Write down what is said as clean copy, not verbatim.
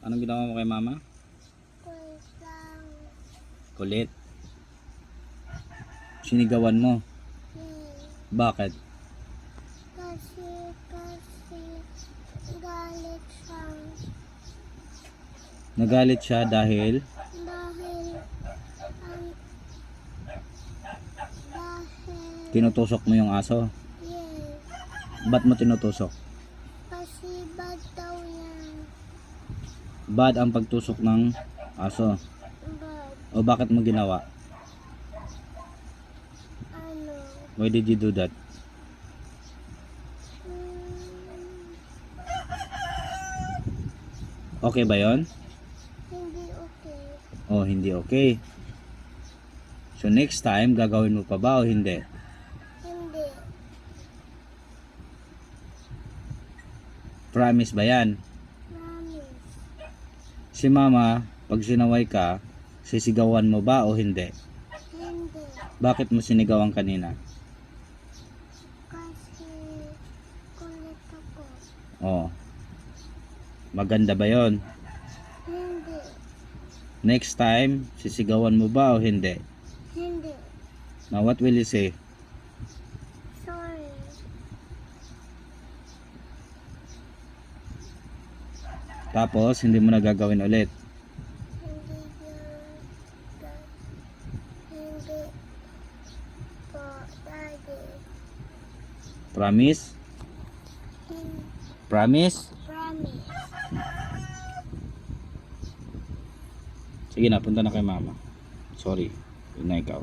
Anong ginawa mo kay mama? Kulit lang. Kulit. Sinigawan mo. Bakit? Kasi galit siya. Nagalit siya dahil Dahil tinutusok mo yung aso. yes. Ba't mo tinutusok? Kasi bad daw yan. Bad ang pagtusok ng aso. Bad. O bakit mo ginawa? Ano? Why did you do that? Okay ba yon? Hindi okay. O hindi okay. So next time, gagawin mo pa ba o hindi? Hindi. Promise ba yan? Promise. Si mama, pag sinaway ka, sisigawan mo ba o hindi? Hindi. Bakit mo sinigawan kanina? Kasi kulit ako. O, maganda ba yon? Hindi. Next time, sisigawan mo ba o hindi? Hindi. Now what will you say? Sorry. Tapos, hindi mo na gagawin ulit. Hindi hindi po, Daddy. Promise? Hin- Promise? Promise. Sige na, punta na kay mama. Sorry, yun na ikaw.